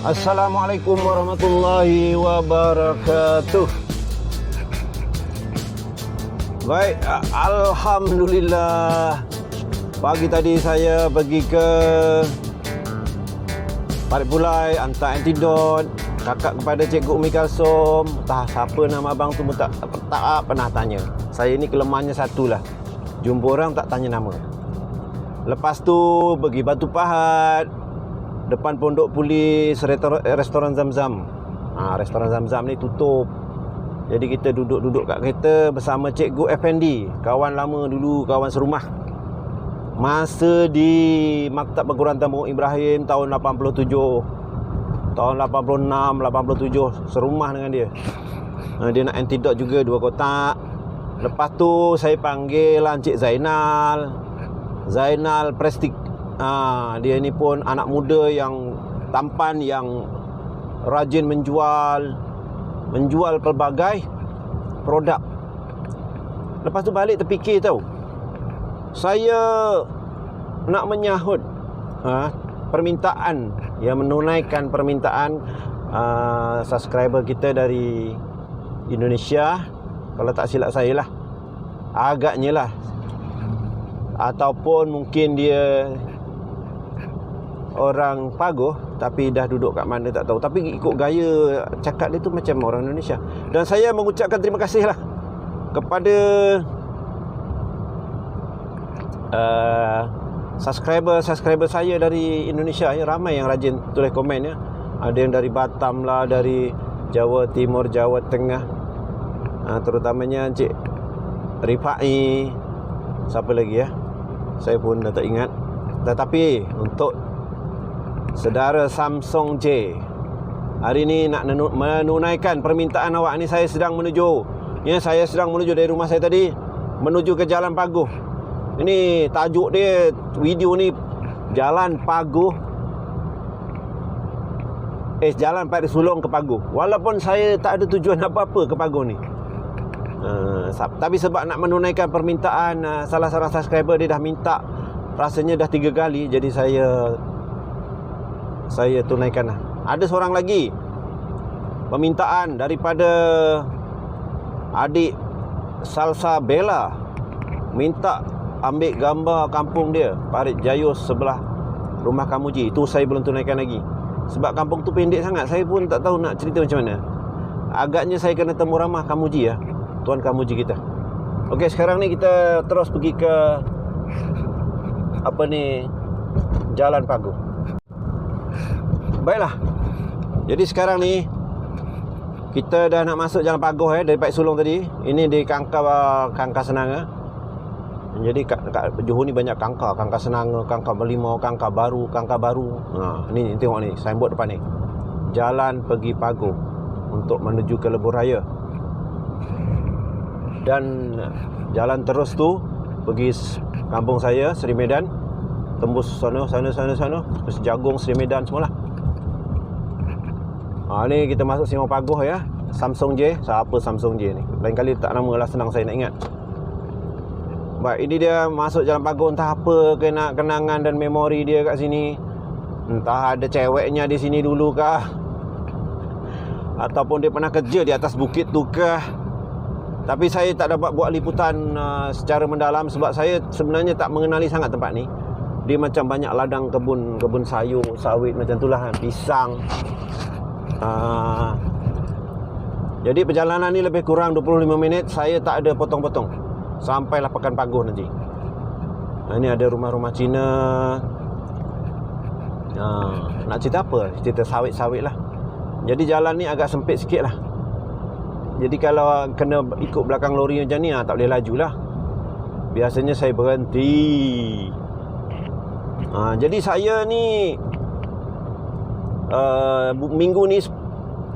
Assalamualaikum warahmatullahi wabarakatuh. Baik, Alhamdulillah. Pagi tadi saya pergi ke Parit Pulai, hantar antidot, kakak kepada Cikgu Umi Kalsom. Entah siapa nama abang tu tak pernah tanya. Saya ni kelemahannya satulah, jumpa orang tak tanya nama. Lepas tu pergi Batu Pahat, depan Pondok Polis, restoran Zam-Zam. Restoran Zam-Zam ni tutup. Jadi kita duduk-duduk kat kereta bersama Cikgu Effendi, kawan lama dulu, kawan serumah. Masa di Maktab Perguruan Tambung Ibrahim tahun 87. Tahun 86, 87 serumah dengan dia. Dia nak antidot juga 2 kotak. Lepas tu saya panggil Encik Zainal Prestik. Dia ni pun anak muda yang tampan, yang rajin menjual pelbagai produk. Lepas tu balik terfikir tau, saya nak menyahut permintaan, yang menunaikan permintaan subscriber kita dari Indonesia, kalau tak silap saya lah, agaknya lah, ataupun mungkin dia orang Pagoh tapi dah duduk kat mana tak tahu, tapi ikut gaya cakap dia tu macam orang Indonesia. Dan saya mengucapkan terima kasih lah kepada subscriber saya dari Indonesia ya. Ramai yang rajin tulis komen ya. Ada yang dari Batam lah, dari Jawa Timur, Jawa Tengah, terutamanya Encik Rifai. Siapa lagi ya, saya pun dah tak ingat. Tetapi untuk saudara Samsung J, hari ni nak menunaikan permintaan awak ni, saya sedang menuju dari rumah saya tadi menuju ke Jalan Paguh. Ini tajuk dia, video ni, Jalan Paguh, Jalan Parit Sulong ke Paguh. Walaupun saya tak ada tujuan apa-apa ke Paguh ni, tapi sebab nak menunaikan permintaan salah seorang subscriber, dia dah minta, rasanya dah 3 kali, jadi saya tunaikan lah. Ada seorang lagi permintaan daripada adik Salsa Bella, minta ambil gambar kampung dia, Parit Jayus sebelah rumah Kamuji. Itu saya belum tunaikan lagi, sebab kampung tu pendek sangat, saya pun tak tahu nak cerita macam mana. Agaknya saya kena temu ramah Kamuji ya, Tuan Kamuji kita. Okey, sekarang ni kita terus pergi ke Jalan Paguh. Baiklah, jadi sekarang ni kita dah nak masuk Jalan Paguh dari Parit Sulong tadi. Ini di Kangkar Senanga. Jadi kat Johor ni banyak Kangkar Senanga, Kangkar Merlimau, Kangkar Baru. Ni tengok ni, signboard depan ni, Jalan pergi Paguh untuk menuju ke Lebuh Raya. Dan jalan terus tu pergi kampung saya, Seri Medan, tembus sana, terus Jagung, Seri Medan semualah. Ni kita masuk Simpang Paguh ya. Samsung J. Siapa Samsung J ni? Lain kali tak nama lah, senang saya nak ingat. Baik, ini dia masuk Jalan Paguh. Entah apa kenangan dan memori dia kat sini. Entah ada ceweknya di sini dulu kah, ataupun dia pernah kerja di atas bukit tu kah. Tapi saya tak dapat buat liputan secara mendalam, sebab saya sebenarnya tak mengenali sangat tempat ni. Dia macam banyak ladang kebun sayur, sawit macam itulah, pisang. Jadi perjalanan ni lebih kurang 25 minit. Saya tak ada potong-potong sampailah Pekan Paguh nanti. Ini ada rumah-rumah Cina. Nak cerita apa? Cerita sawit-sawit lah. Jadi jalan ni agak sempit sikit lah. Jadi kalau kena ikut belakang lori macam ni, tak boleh laju lah. Biasanya saya berhenti. Jadi saya ni minggu ni,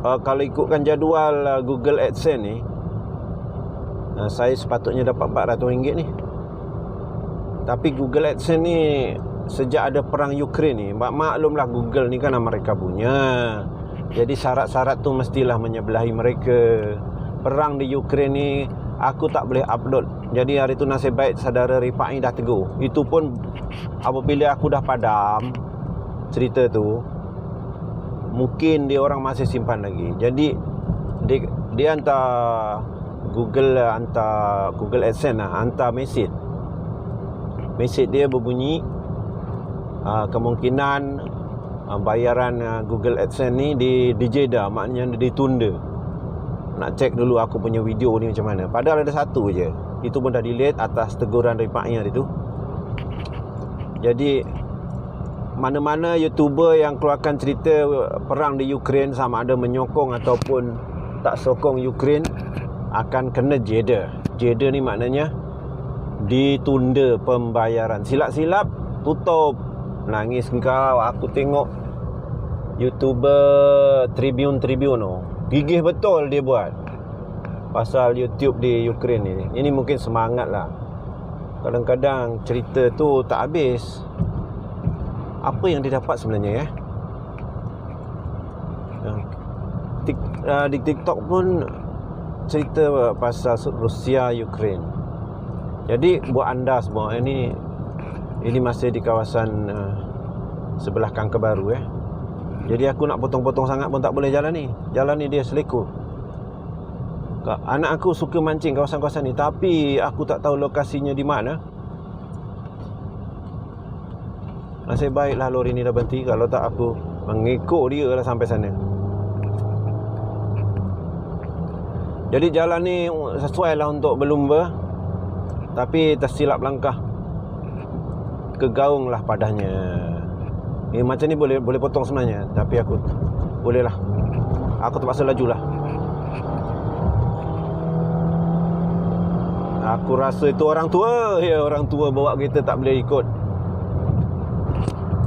kalau ikutkan jadual Google AdSense ni, saya sepatutnya dapat RM400 ni. Tapi Google AdSense ni, sejak ada perang Ukraine ni, maklumlah Google ni kan Amerika punya. Jadi syarat-syarat tu mestilah menyebelahi mereka. Perang di Ukraine ni, aku tak boleh upload. Jadi hari tu nasib baik saudara Rifai dah tegur. Itu pun apabila aku dah padam cerita tu, mungkin dia orang masih simpan lagi. Jadi dia hantar Google AdSense lah, hantar mesej dia berbunyi kemungkinan bayaran Google AdSense ni dijeda, maknanya ditunda. Nak cek dulu aku punya video ni macam mana. Padahal ada satu je, itu pun dah delete atas teguran dari Pak Iyar itu. Jadi mana-mana YouTuber yang keluarkan cerita perang di Ukraine, sama ada menyokong ataupun tak sokong Ukraine, akan kena jeda. Jeda ni maknanya ditunda pembayaran. Silap-silap tutup. Nangis kau. Aku tengok YouTuber Tribune gigih betul dia buat pasal YouTube di Ukraine ni. Ini mungkin semangat lah. Kadang-kadang cerita tu tak habis. Apa yang dia dapat sebenarnya di TikTok pun cerita pasal Rusia Ukraine. Jadi buat anda semua, ini masih di kawasan sebelah Kanker Baru Jadi aku nak potong-potong sangat pun tak boleh jalan ni. Jalan ni dia seleko. Anak aku suka mancing kawasan-kawasan ni, tapi aku tak tahu lokasinya di mana. Nasib baiklah lori ni dah berhenti. Kalau tak aku mengikut dia lah sampai sana. Jadi jalan ni sesuai lah untuk berlumba, tapi tersilap langkah, kegaung lah padanya. Macam ni boleh potong sebenarnya, tapi aku boleh lah. Aku terpaksa laju lah. Aku rasa itu orang tua. Orang tua bawa kereta tak boleh ikut.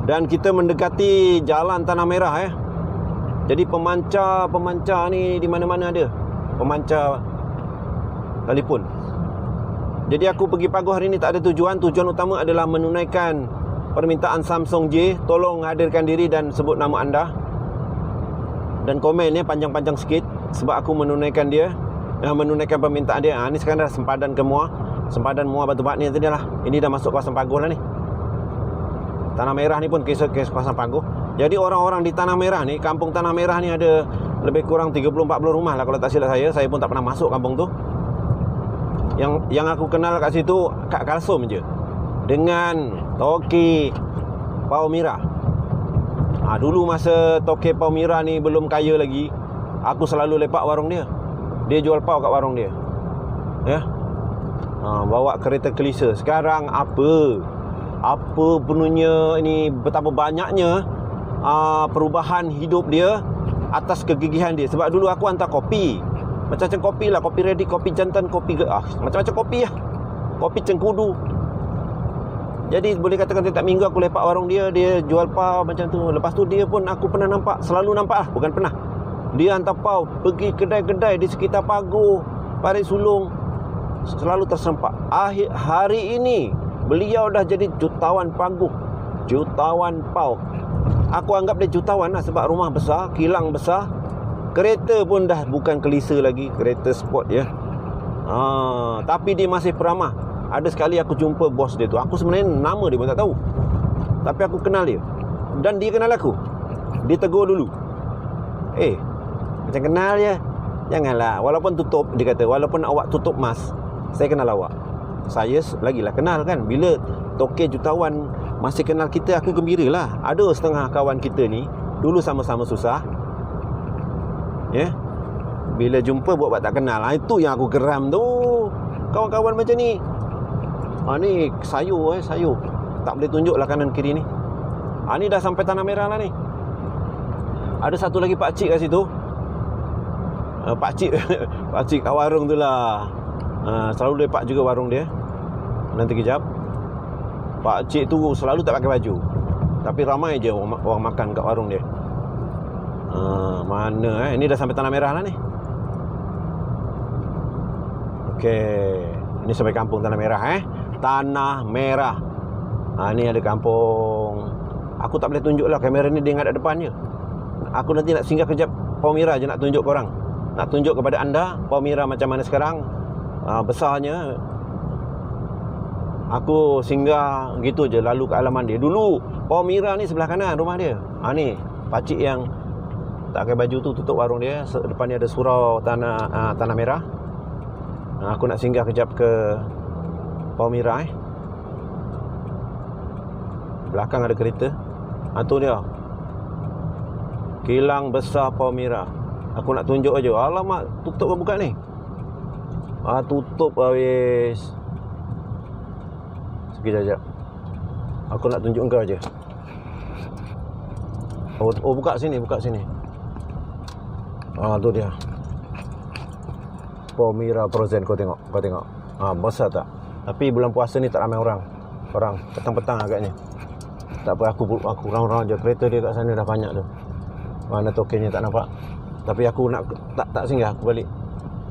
Dan kita mendekati jalan Tanah Merah Jadi pemancar ni di mana-mana ada. Pemancar telefon. Jadi aku pergi Paguh hari ni tak ada tujuan. Tujuan utama adalah menunaikan permintaan Samsung J. Tolong hadirkan diri dan sebut nama anda. Dan komen panjang-panjang sikit, sebab aku menunaikan dia, menunaikan permintaan dia. Ni sekarang dah sempadan ke Muar. Sempadan Muar Batu Bat ni tadi lah. Ini dah masuk kawasan Paguh lah ni. Tanah Merah ni pun kes kawasan Paguh. Jadi orang-orang di Tanah Merah ni, kampung Tanah Merah ni ada lebih kurang 30-40 rumah lah kalau tak silap saya. Saya pun tak pernah masuk kampung tu. Yang aku kenal kat situ Kak Kalsum je, dengan Toki Pau Mira. Dulu masa Toki Pau Mira ni belum kaya lagi, aku selalu lepak warung dia. Dia jual pau kat warung dia. Bawa kereta kelisa. Sekarang apa penuhnya ini, betapa banyaknya perubahan hidup dia atas kegigihan dia. Sebab dulu aku hantar kopi, macam-macam kopi lah, kopi ready, kopi jantan, kopi macam-macam kopi lah, kopi cengkudu. Jadi boleh katakan tiap minggu aku lepak warung dia, dia jual pau macam tu. Lepas tu dia pun aku pernah nampak, selalu nampak lah, bukan pernah, dia hantar pau pergi kedai-kedai di sekitar Paguh, Parit Sulong, selalu terserempak. Hari ini beliau dah jadi jutawan Paguh, jutawan pau. Aku anggap dia jutawan lah, sebab rumah besar, kilang besar, kereta pun dah bukan kelisa lagi, kereta sport tapi dia masih peramah. Ada sekali aku jumpa bos dia tu, aku sebenarnya nama dia pun tak tahu, tapi aku kenal dia dan dia kenal aku. Dia tegur dulu, macam kenal je, janganlah, walaupun tutup, dia kata, walaupun awak tutup mas, saya kenal awak. Saya lagilah kenal kan. Bila Toke jutawan masih kenal kita, aku gembira lah. Ada setengah kawan kita ni dulu sama-sama susah, bila jumpa buat tak kenal. Itu yang aku geram tu, kawan-kawan macam ni. Ni sayur tak boleh tunjuk lah kanan kiri ni. Ni dah sampai Tanah Merah lah ni. Ada satu lagi pakcik kat situ. Pakcik kat warung tu lah. Selalu lepak juga warung dia. Nanti kejap, pakcik tu selalu tak pakai baju, tapi ramai je orang makan kat warung dia. Mana ini dah sampai Tanah Merah lah ni. Okey, ini sampai kampung Tanah Merah Tanah Merah. Ni ada kampung. Aku tak boleh tunjuk lah, kamera ni dia ingat ada depan je. Aku nanti nak singgah kejap Pau Mira je, nak tunjuk korang, nak tunjuk kepada anda Pau Mira macam mana sekarang. Besarnya. Aku singgah gitu je, lalu ke halaman dia. Dulu Pau Mira ni sebelah kanan rumah dia. Ni pakcik yang Tak pakai baju tu, tutup warung dia. Depan ni ada surau tanah merah. Aku nak singgah kejap ke Palmyra Belakang ada kereta. Tu dia, kilang besar Palmyra. Aku nak tunjuk aja. Alamak, tutup ke buka ni? Tutup habis. Sekejap. Aku nak tunjuk engkau aja. Buka sini. Tu dia, Palmyra Frozen. Kau tengok. Besar tak? Tapi bulan puasa ni tak ramai orang. Petang-petang agaknya. Tak apa, aku round-round je. Kereta dia kat sana dah banyak tu. Mana tokennya tak nampak. Tapi aku nak tak singgah, aku balik.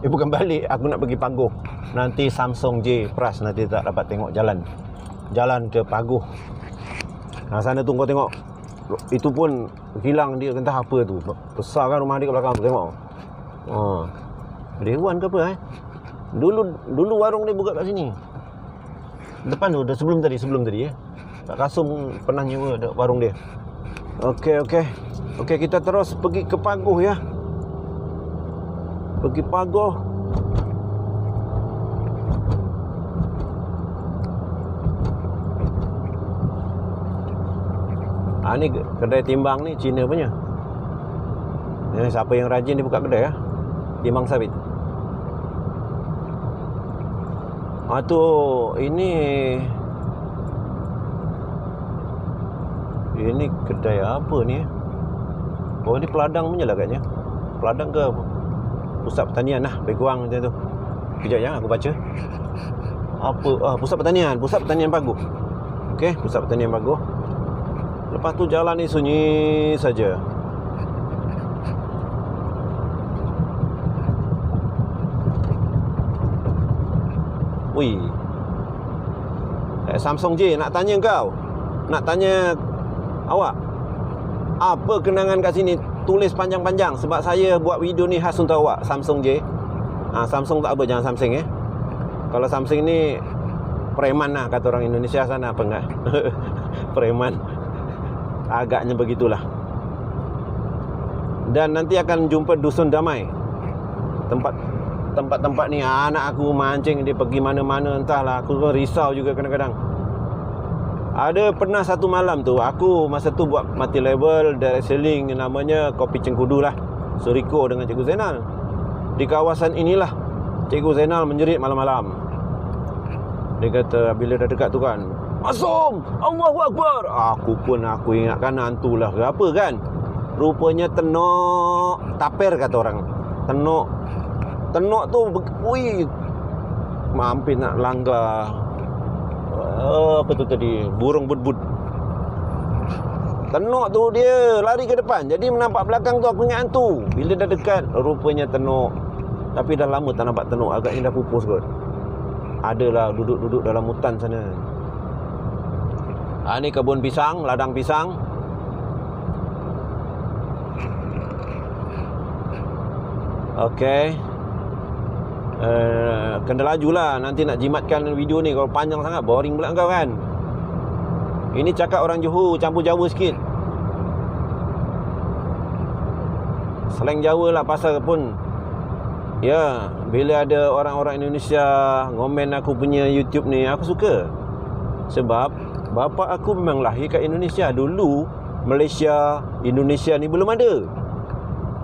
Bukan balik, aku nak pergi Paguh. Nanti Samsung J Plus nanti tak dapat tengok jalan ke Paguh. Sana tu kau tengok. Itu pun kilang dia entah apa tu. Besar kan rumah dia kat belakang tu, tengok. Dewan ke apa Dulu warung dia buka kat sini. Depan tu, sebelum tadi Kak Kasum pernah nyewa warung dia. Okey, kita terus pergi ke Paguh ya. Pergi Paguh. Ni kedai timbang ni Cina punya. Siapa yang rajin dia buka kedai timbang sawit. Ini kedai apa ni? Ini peladang punya lah agaknya. Peladang ke pusat pertanian lah, Beguang macam tu. Kejap ya, aku baca. Pusat pertanian Paguh. Okey, pusat pertanian Paguh. Lepas tu jalan ni sunyi saja. Samsung J, nak tanya kau. Nak tanya awak, apa kenangan kat sini? Tulis panjang-panjang, sebab saya buat video ni khas untuk awak. Samsung J. Samsung tak apa, jangan Samsung Kalau Samsung ni preman lah, kata orang Indonesia sana. Apa enggak? Preman. Agaknya begitulah. Dan nanti akan jumpa Dusun Damai. Tempat-tempat ni anak aku mancing, dia pergi mana-mana entahlah. Aku pun risau juga kadang-kadang. Ada pernah satu malam tu, aku masa tu buat multi level direct selling, namanya Kopi Cengkudu lah, Suriko dengan Cikgu Zainal. Di kawasan inilah Cikgu Zainal menjerit malam-malam. Dia kata bila dah dekat tu kan, Masum, Allahu Akbar. Aku ingatkan hantulah ke apa kan. Rupanya tenok taper, kata orang. Tenok tu hampir nak langgar apa tu tadi, burung bud-bud. Tenok tu dia lari ke depan, jadi menampak belakang tu aku ingat hantu. Bila dah dekat, rupanya tenok. Tapi dah lama tak nampak tenok, agaknya dah pupus kot. Adalah duduk-duduk dalam hutan sana. Ni kebun pisang, ladang pisang. Okey. Kena laju lah, nanti nak jimatkan video ni. Kalau panjang sangat boring pula kau kan. Ini cakap orang Johor campur Jawa sikit. Slang Jawa lah pasal pun. Ya, bila ada orang-orang Indonesia ngomen aku punya YouTube ni, aku suka. Sebab bapa aku memang lahir kat Indonesia. Dulu Malaysia, Indonesia ni belum ada.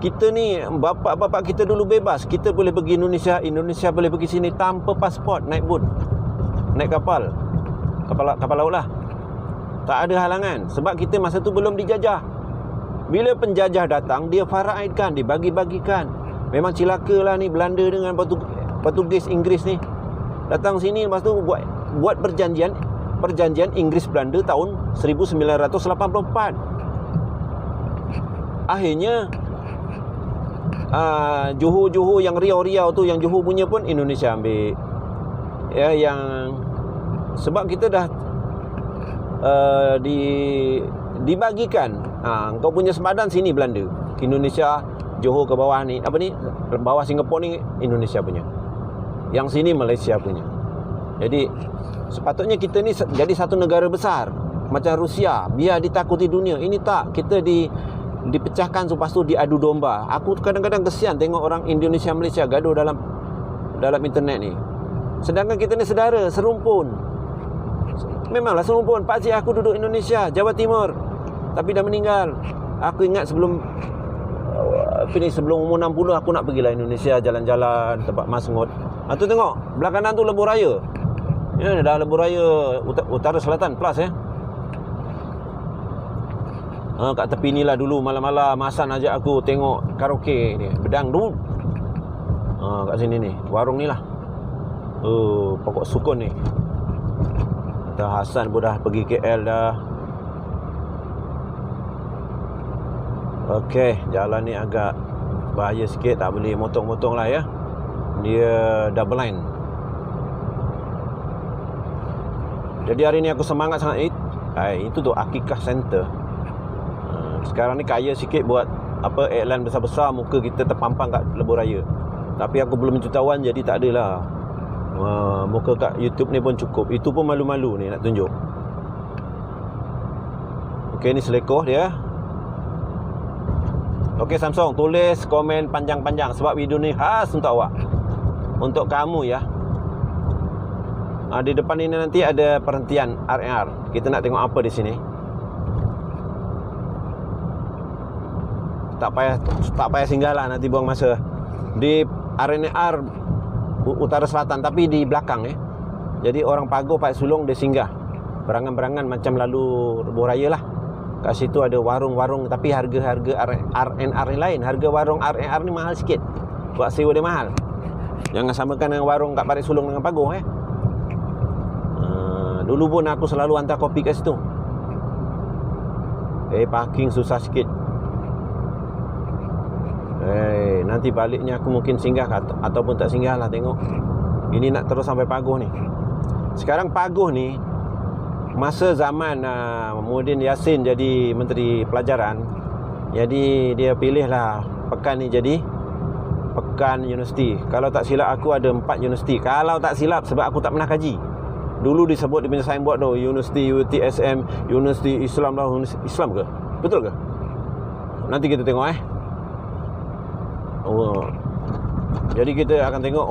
Kita ni, bapak-bapak kita dulu bebas. Kita boleh pergi Indonesia, Indonesia boleh pergi sini tanpa pasport, naik bot, naik kapal laut lah. Tak ada halangan. Sebab kita masa tu belum dijajah. Bila penjajah datang, dia faraidkan, dibagi-bagikan. Memang cilaka lah ni Belanda dengan Portugis, Inggris ni. Datang sini, lepas tu buat perjanjian Inggris-Belanda tahun 1984. Akhirnya Johor yang Riau tu, yang Johor punya pun Indonesia ambil. Ya, yang sebab kita dah dibagikan. Kau punya sempadan sini Belanda, Indonesia, Johor ke bawah ni, apa ni, bawah Singapura ni Indonesia punya, yang sini Malaysia punya. Jadi sepatutnya kita ni jadi satu negara besar macam Rusia, biar ditakuti dunia. Ini tak, kita dipecahkan, lepas tu diadu domba. Aku kadang-kadang kesian tengok orang Indonesia Malaysia gaduh dalam internet ni. Sedangkan kita ni saudara, serumpun. Memanglah serumpun. Pakcik aku duduk Indonesia, Jawa Timur, tapi dah meninggal. Aku ingat sebelum umur 60 aku nak pergilah Indonesia, jalan-jalan tempat Masngot. Tu tengok belah kanan tu Lebuh Raya. Ya, dah Lebuh Raya Utara Selatan plus ya. Kat tepi ni lah dulu malam-malam Hasan ajak aku tengok karaoke ni, Bedangdut. Kat sini ni, warung ni lah. Pokok sukun ni. Hasan pun dah pergi KL dah. Okey, jalan ni agak bahaya sikit, tak boleh motong-motong lah ya. Dia double line. Jadi hari ni aku semangat sangat. Itu tu Akikah Center. Sekarang ni kaya sikit buat apa iklan besar-besar, muka kita terpampang kat Lebuh Raya. Tapi aku belum jutawan jadi tak adalah. Muka kat YouTube ni pun cukup. Itu pun malu-malu ni nak tunjuk. Okey, ni selekoh dia. Okey Samsung, tulis komen panjang-panjang sebab video ni khas untuk awak. Untuk kamu ya. Di depan ini nanti ada perhentian R&R. Kita nak tengok apa di sini. Tak payah singgah lah, nanti buang masa. Di R&R Utara Selatan, tapi di belakang Jadi orang Pagoh, Pak Sulong dia singgah. Berangan-berangan macam lalu Lebuh Raya lah. Kat situ ada warung-warung, tapi harga-harga R&R ni lain. Harga warung R&R ni mahal sikit. Buat sewa dia mahal. Jangan samakan dengan warung kat Parit Sulong dengan Pagoh Dulu pun aku selalu hantar kopi kat situ. Parking susah sikit. Nanti baliknya aku mungkin singgah ataupun tak singgah lah, tengok. Ini nak terus sampai Pagoh ni. Sekarang Pagoh ni, masa zaman Muhyiddin Yassin jadi Menteri Pelajaran, jadi dia pilih lah pekan ni jadi pekan universiti. Kalau tak silap aku ada 4 universiti. Kalau tak silap, sebab aku tak pernah kaji. Dulu disebut di punya signboard tu Universiti UTSM, Universiti Islam lah. Islam ke? Betul ke? Nanti kita tengok Jadi kita akan tengok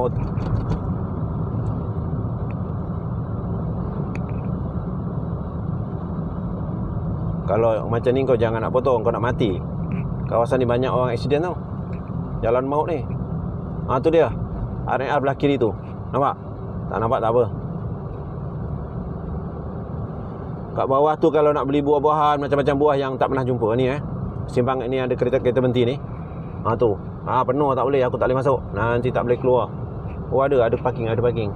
kalau macam ni kau jangan nak potong, kau nak mati. Kawasan ni banyak orang aksiden tau. Jalan maut ni. Tu dia R&R belah kiri tu. Nampak? Tak nampak tak apa. Kat bawah tu kalau nak beli buah-buahan, macam-macam buah yang tak pernah jumpa ni Simpang ni ada kereta berhenti ni. Tu penuh, tak boleh, aku tak boleh masuk. Nanti tak boleh keluar. Ada parking.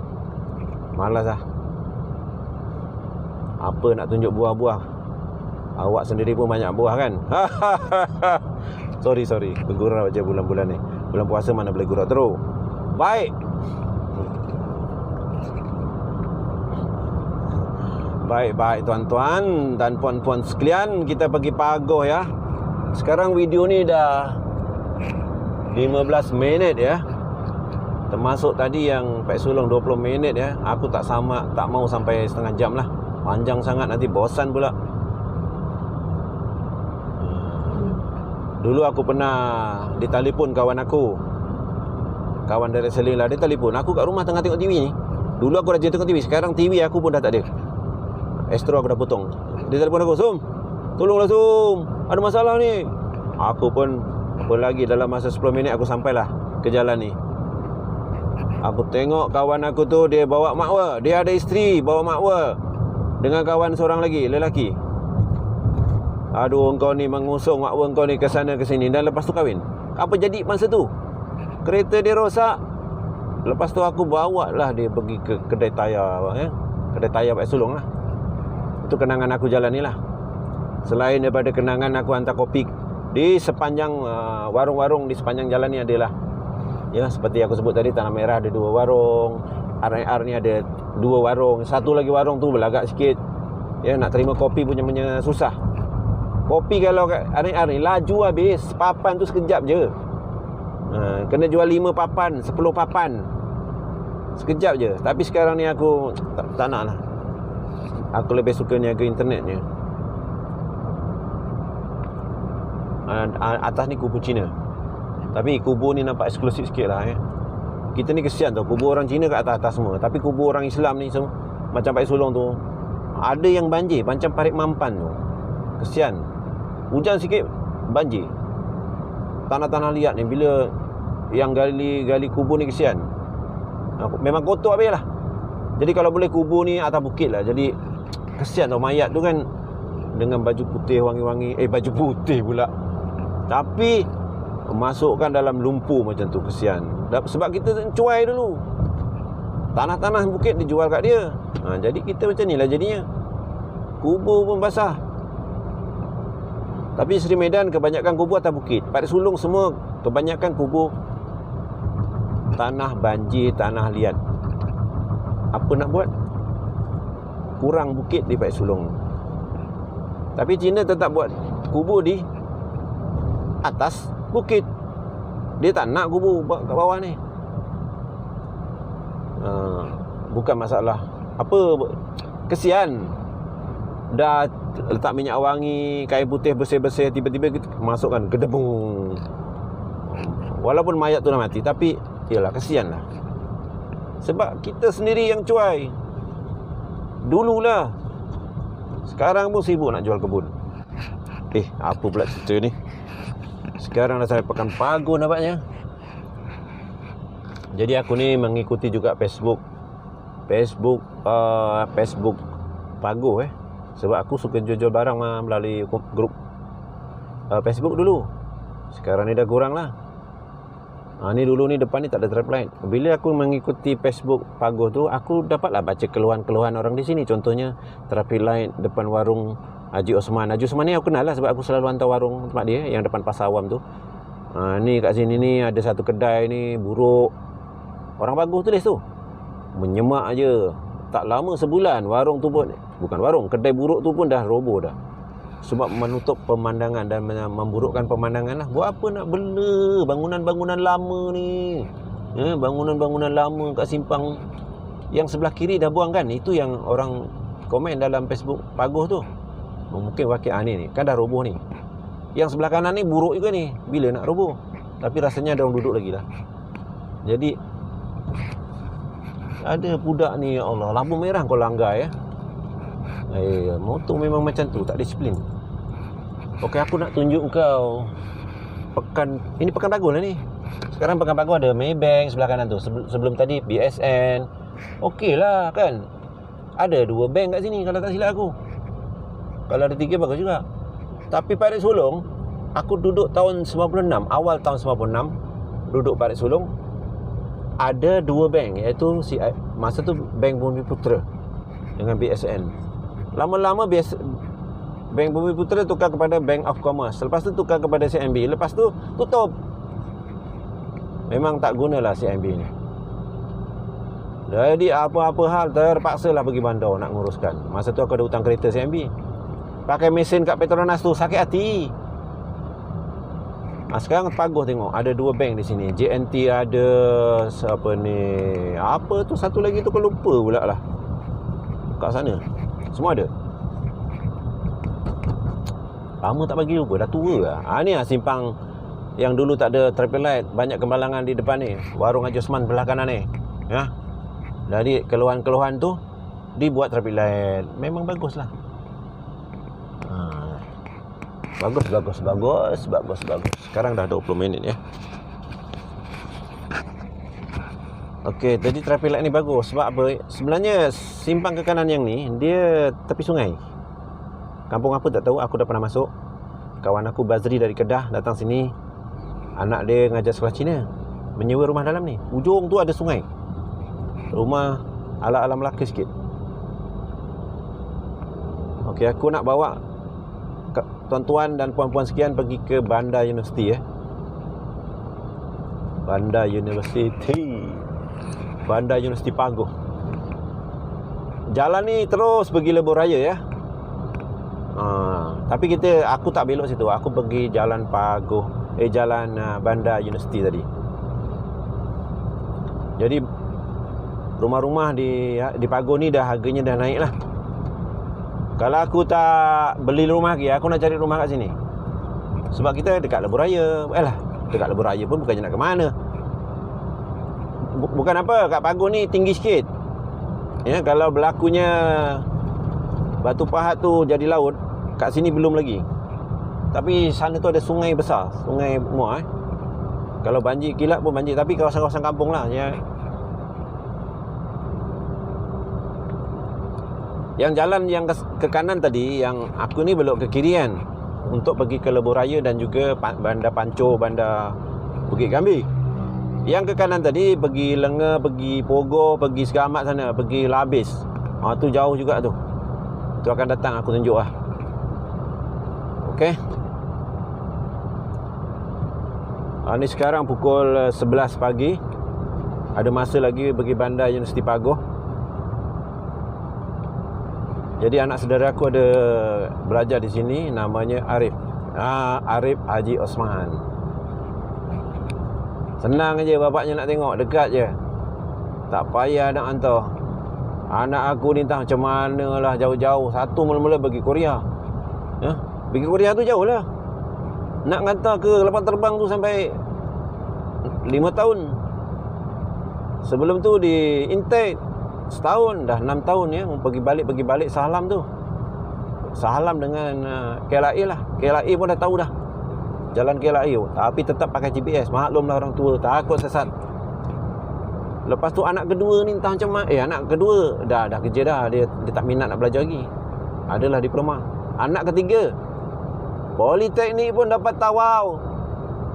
Malas lah. Apa nak tunjuk buah-buah? Awak sendiri pun banyak buah kan? Sorry bergurau je bulan-bulan ni. Bulan puasa mana boleh gurau terus. Baik tuan-tuan dan puan-puan sekalian, kita pergi Pagoh ya. Sekarang video ni dah 15 minit ya. Termasuk tadi yang Pak Sulong 20 minit ya. Aku tak mau sampai setengah jam lah. Panjang sangat, nanti bosan pula. Dulu aku pernah ditelepon kawan aku. Kawan dari Seling lah, dia telefon. Aku kat rumah tengah tengok TV ni. Dulu aku rajin tengok TV. Sekarang TV aku pun dah tak ada. Astro aku dah potong. Dia telefon aku, "Sum, tolonglah Sum, ada masalah ni." Aku pun apa lagi, dalam masa 10 minit aku sampailah ke jalan ni. Aku tengok kawan aku tu, dia bawa makwa. Dia ada isteri, bawa makwa dengan kawan seorang lagi, lelaki. Aduh, engkau ni mengusung makwa engkau ni ke sana ke sini, dan lepas tu kahwin. Apa jadi masa tu? Kereta dia rosak. Lepas tu aku bawa lah dia pergi ke kedai tayar kedai tayar Pak Sulong lah. Itu kenangan aku jalan ni lah. Selain daripada kenangan aku hantar kopi di sepanjang warung-warung di sepanjang jalan ni adalah, ya, seperti aku sebut tadi, Tanah Merah ada 2 warung, R&R ni ada 2 warung. Satu lagi warung tu belagak sikit. Ya, nak terima kopi punya susah. Kopi kalau kat R&R ni laju habis. Papan tu sekejap je. Kena jual 5 papan, 10 papan. Sekejap je. Tapi sekarang ni aku tak nak lah. Aku lebih suka niaga internetnya. Atas ni kubu Cina. Tapi kubu ni nampak eksklusif sikit lah Kita ni kesian tau, kubu orang Cina kat atas-atas semua. Tapi kubu orang Islam ni semua, macam Parit Sulong tu, ada yang banjir macam Parit Mampan tu. Kesian. Hujan sikit banjir. Tanah-tanah liat ni, bila yang gali kubur ni kesian. Memang kotor habis lah. Jadi kalau boleh kubur ni atas bukit lah. Jadi kesian tau, mayat tu kan dengan baju putih wangi-wangi. Baju putih pula, tapi masukkan dalam lumpur macam tu, kesian. Sebab kita cuai dulu, tanah-tanah bukit dijual kat dia. Jadi kita macam ni lah jadinya. Kubur pun basah. Tapi Seri Medan kebanyakan kubur atas bukit. Parit Sulong semua kebanyakan kubur tanah banjir, tanah liat. Apa nak buat? Kurang bukit di Parit Sulong. Tapi Cina tetap buat kubur di atas bukit. Dia tak nak kubur kat bawah ni. Bukan masalah apa, kesian. Dah letak minyak wangi, kain putih bersih-bersih, tiba-tiba kita masukkan gedebung. Walaupun mayat tu dah mati, tapi yalah, kesian lah. Sebab kita sendiri yang cuai. Dululah. Sekarang pun sibuk nak jual kebun. Apa pula cerita ni? Sekarang dah sampai Pekan Paguh nampaknya. Jadi aku ni mengikuti juga Facebook Paguh sebab aku suka jual barang melalui grup Facebook dulu. Sekarang ni dah kurang lah. Ni dulu ni depan ni tak ada traffic light. Bila aku mengikuti Facebook Paguh tu, aku dapatlah baca keluhan-keluhan orang di sini. Contohnya traffic light depan warung Haji Osman. Haji Osman ni aku kenal lah sebab aku selalu hantar warung tempat dia yang depan Pasar Awam tu. Ni kat sini ni ada satu kedai ni buruk. Orang Paguh tulis tu, menyemak je. Tak lama sebulan warung tu pun, bukan warung, kedai buruk tu pun dah roboh dah. Sebab menutup pemandangan dan memburukkan pemandangan lah. Buat apa nak bela bangunan-bangunan lama ni? Bangunan-bangunan lama kat simpang yang sebelah kiri dah buang kan. Itu yang orang komen dalam Facebook Paguh tu. Mungkin wakil ni kan dah roboh ni. Yang sebelah kanan ni buruk juga ni. Bila nak roboh? Tapi rasanya ada orang duduk lagi lah. Jadi ada budak ni, ya Allah, lampu merah kau langgar motor memang macam tu, tak disiplin. Okey, aku nak tunjuk kau ini Pekan Paguh lah ni. Sekarang Pekan Paguh ada Maybank sebelah kanan tu. Sebelum tadi BSN. Okey lah kan. Ada 2 bank kat sini kalau tak silap aku. Kalau ada 3 bagus juga. Tapi Parit Sulong, aku duduk tahun 96, awal tahun 96 duduk Parit Sulong, ada 2 bank, iaitu masa tu Bank Bumiputera dengan BSN. Lama-lama Bank Bumiputera tukar kepada Bank of Commerce. Lepas tu tukar kepada CIMB. Lepas tu tutup. Memang tak gunalah CIMB ni. Jadi apa-apa hal terpaksalah pergi bandar nak nguruskan. Masa tu aku ada hutang kereta CIMB. Pakai mesin kat Petronas tu, sakit hati. Sekarang Paguh tengok ada 2 bank di sini. JNT ada, apa tu satu lagi tu, aku lupa pula lah. Kat sana semua ada. Lama tak bagi lupa, dah tua lah. Ni lah simpang yang dulu tak ada traffic light, banyak kemalangan di depan ni. Warung Haji Osman belah kanan ni. Jadi keluhan-keluhan tu dibuat traffic light. Memang bagus lah. Bagus. Sekarang dah 20 minit ya. Okey, tadi traffic light ni bagus. Sebab apa? Sebenarnya simpang ke kanan yang ni, dia tepi sungai. Kampung apa tak tahu, aku dah pernah masuk. Kawan aku Bazri dari Kedah datang sini. Anak dia ngajar sekolah Cina, menyewa rumah dalam ni. Ujung tu ada sungai. Rumah ala-ala Melaka sikit. Okey, aku nak bawa tuan-tuan dan puan-puan sekian pergi ke Bandar Universiti Bandar Universiti Paguh. Jalan ni terus pergi Lebuh Raya ya. Tapi aku tak belok situ. Aku pergi jalan Paguh, jalan Bandar Universiti tadi. Jadi rumah-rumah di Paguh ni dah harganya dah naik lah. Kalau aku tak beli rumah lagi, aku nak cari rumah kat sini. Sebab kita dekat lebuh raya. Dekat lebuh raya pun bukannya nak ke mana. Bukan apa, kat Paguh ni tinggi sikit. Ya, kalau berlakunya Batu Pahat tu jadi laut, kat sini belum lagi. Tapi sana tu ada sungai besar, Sungai Muar. Kalau banjir kilat pun banjir, tapi kawasan-kawasan kampung lah ya. Yang jalan yang ke kanan tadi, yang aku ni belok ke kiri kan, untuk pergi ke Lebuh Raya dan juga Bandar Panco, Bandar Bukit Gambir. Yang ke kanan tadi pergi Lenga, pergi Pogo, pergi Segamat sana, pergi Labis. Tu jauh juga tu. Tu akan datang aku tunjuk lah. Okey. Ni sekarang pukul 11 pagi. Ada masa lagi pergi Bandar Universiti Paguh. Jadi anak saudara aku ada belajar di sini, namanya Arif. Arif Haji Osman. Senang aja bapaknya nak tengok, dekat je. Tak payah nak hantar. Anak aku ni entah macam mana lah, jauh-jauh. Satu mula-mula pergi Korea. Pergi Korea tu jauh lah. Nak hantar ke lapang terbang tu sampai 5 tahun. Sebelum tu di Intake setahun, dah 6 tahun ya. Pergi balik Sahlam tu. Sahlam dengan KLIA lah. KLIA pun dah tahu dah jalan KLIA, tapi tetap pakai GPS. Maklumlah orang tua, takut sesat. Lepas tu anak kedua ni entah macam mana. Anak kedua dah kerja dah. Dia tak minat nak belajar lagi. Adalah diploma. Anak ketiga Politeknik pun dapat tawau.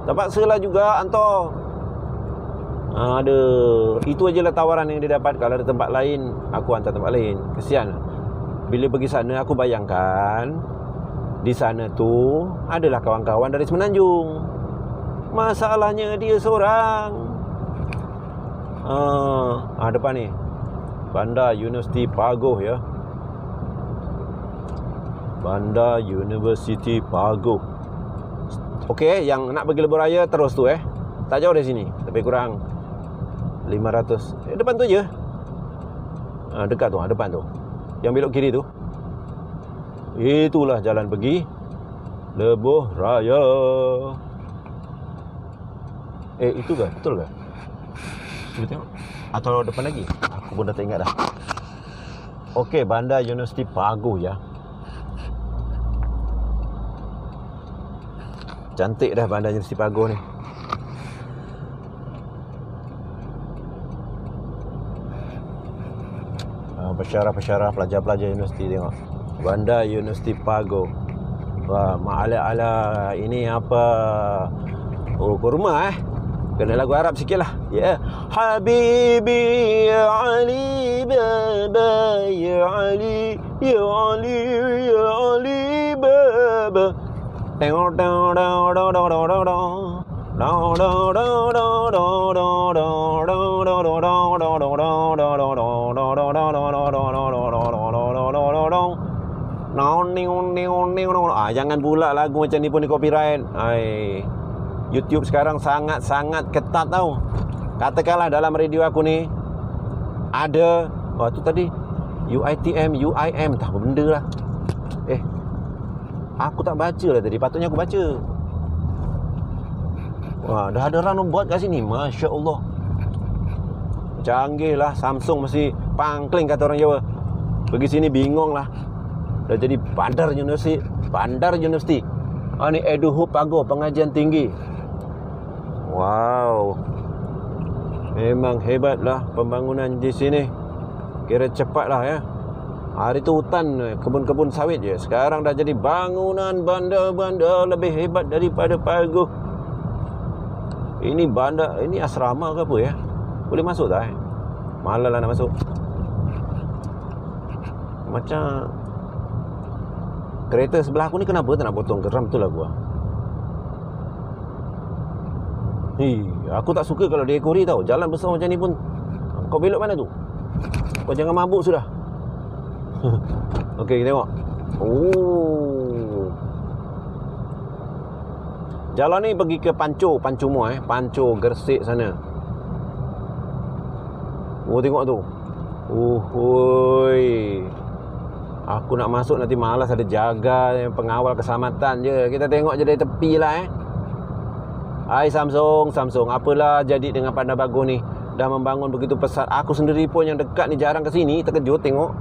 Terpaksalah juga hantar. Itu ajalah tawaran yang dia dapat. Kalau ada tempat lain, aku hantar tempat lain. Kesian. Bila pergi sana, aku bayangkan di sana tu adalah kawan-kawan dari Semenanjung. Masalahnya dia seorang. Depan ni Bandar Universiti Paguh ya. Bandar Universiti Paguh. Okey, yang nak pergi Lebuh Raya terus tu tak jauh dari sini. Lebih kurang 500. Depan tu je. Dekat tu, depan tu. Yang belok kiri tu. Itulah jalan pergi Lebuh Raya. Itu ke? Betul ke? Cuba tengok. Atau depan lagi? Aku pun dah tak ingat dah. Okey, Bandar Universiti Paguh ya. Cantik dah Bandar Universiti Paguh ni. Pesyarah-pesyarah, pelajar-pelajar universiti tengok. Bandar Universiti Paguh. Wah, ma'ala-ala ini apa? Kurma Kena lagu Arab sikit lah. Ya. Habibi ya Ali baba ya Ali ya Ali ya Ali baba. Tengok jangan pula lagu macam ni pun di copyright. YouTube sekarang sangat-sangat ketat tau. Katakanlah dalam radio aku ni ada tu tadi UITM, UIM, tak apa benda lah. Aku tak baca lah tadi, patutnya aku baca. Wah, dah ada orang buat kat sini. Masya Allah, canggih lah. Samsung mesti pangkling kata orang Jawa. Pergi sini bingung lah. Dah jadi Bandar Universiti. Bandar Universiti. Ni EduHub Paguh, pengajian tinggi. Wow, memang hebat lah pembangunan di sini. Kira cepat lah ya. Hari tu hutan, kebun-kebun sawit je. Sekarang dah jadi bangunan bandar-bandar lebih hebat daripada Paguh. Ini bandar, ini asrama ke apa ya? Boleh masuk tak Malah lah nak masuk. Macam kereta sebelah aku ni kenapa tak nak potong geram tu lah gua. Aku tak suka kalau diekori tau. Jalan besar macam ni pun kau belok mana tu? Kau jangan mabuk sudah. Okey, kita tengok. Jalan ni pergi ke Panco Muar Panco Gersik sana. Tengok tu. Aku nak masuk nanti malas, ada jaga yang pengawal keselamatan je. Kita tengok je dari tepi lah Hai Samsung, apalah jadi dengan Bandar Bagus ni? Dah membangun begitu pesat. Aku sendiri pun yang dekat ni jarang ke sini, terkejut tengok.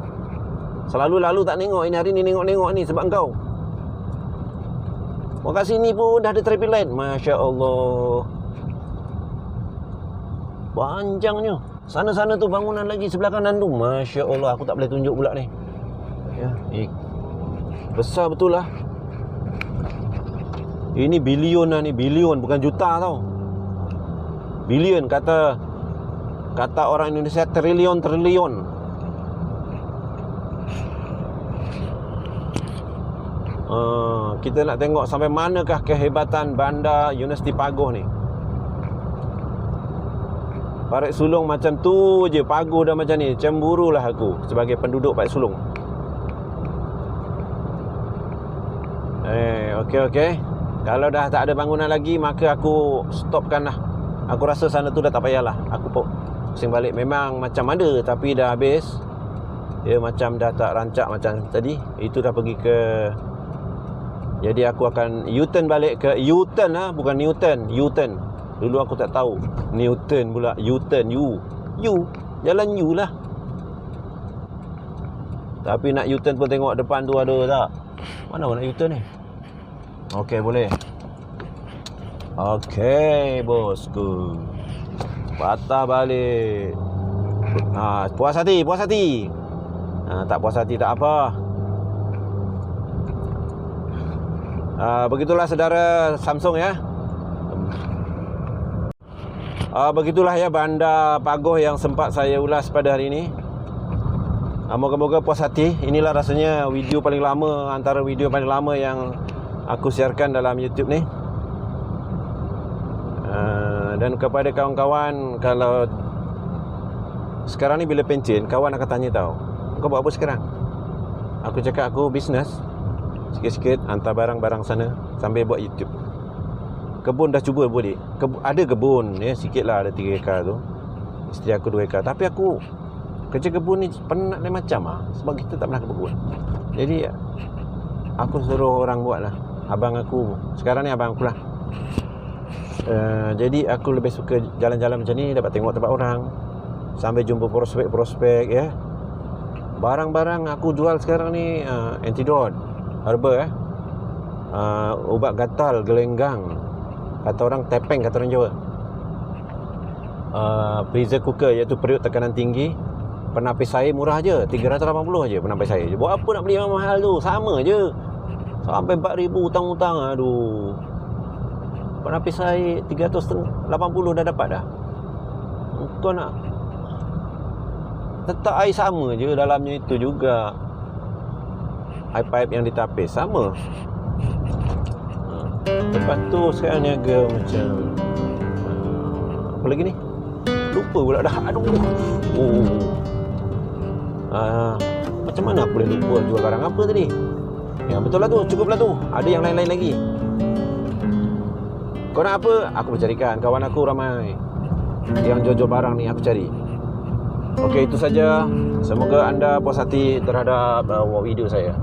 Selalu lalu tak tengok, ini hari ni tengok ni sebab kau. Mau kat sini pun dah ada traffic light. Masya Allah, panjangnya. Sana-sana tu bangunan lagi sebelah kanan tu. Masya Allah, aku tak boleh tunjuk pula ni. Ya, besar betul lah. Ini bilion lah ni, bilion bukan juta tau. Bilion kata orang Indonesia, triliun. Kita nak tengok sampai manakah kehebatan bandar Universiti Paguh ni. Parit Sulong macam tu je, Paguh dah macam ni. Cemburulah aku sebagai penduduk Parit Sulong. Okey. Kalau dah tak ada bangunan lagi, maka aku stopkan lah. Aku rasa sana tu dah tak payahlah. Aku pusing balik. Memang macam ada, tapi dah habis. Dia macam dah tak rancak macam tadi. Itu dah pergi ke, jadi aku akan U-turn balik ke U-turn lah, bukan Newton, U-turn. Dulu aku tak tahu Newton pula, U-turn, U jalan U lah. Tapi nak U-turn pun tengok depan tu ada tak. Mana nak U-turn ni? Okey, boleh. Okey bosku, patah balik. Puas hati. Tak puas hati tak apa. Begitulah saudara Samsung ya. Begitulah ya Bandar Paguh yang sempat saya ulas pada hari ini. Moga-moga puas hati. Inilah rasanya video paling lama, antara video paling lama yang aku siarkan dalam YouTube ni. Dan kepada kawan-kawan, kalau sekarang ni bila pencen, kawan akan tanya tau, kau buat apa sekarang? Aku cakap aku bisnes, sikit-sikit hantar barang-barang sana sambil buat YouTube. Kebun dah cuba boleh. Ada kebun ya, sikit lah, ada 3 ekar tu. Isteri aku 2 ekar. Tapi aku kerja kebun ni penat lain macam sebab kita tak pernah ke kebun. Jadi aku suruh orang buat lah. Abang aku, sekarang ni abang aku lah. Jadi aku lebih suka jalan-jalan macam ni, dapat tengok tempat orang, sambil jumpa prospek-prospek ya. Barang-barang aku jual sekarang ni antidote, herba ubat gatal, gelenggang, kata orang tepeng, kata orang Jawa. Pressure cooker, iaitu periuk tekanan tinggi. Penapis air murah je, 380 je penapis air. Buat apa nak beli yang mahal tu? Sama je. Sampai 4,000 hutang-hutang. Aduh. Penapis air 380 dah dapat dah. Kau nak tetap air sama je, dalamnya itu juga air pipe yang ditapis sama. Lepas tu sekarang niaga macam apa lagi ni? Lupa pula dah. Aduh. Macam mana aku boleh lupa jual barang apa tadi? Ya betul lah tu, cukup lah tu. Ada yang lain-lain lagi. Kau nak apa? Aku bercarikan. Kawan aku ramai yang jual-jual barang ni, aku cari. Okey, itu saja. Semoga anda puas hati terhadap video saya.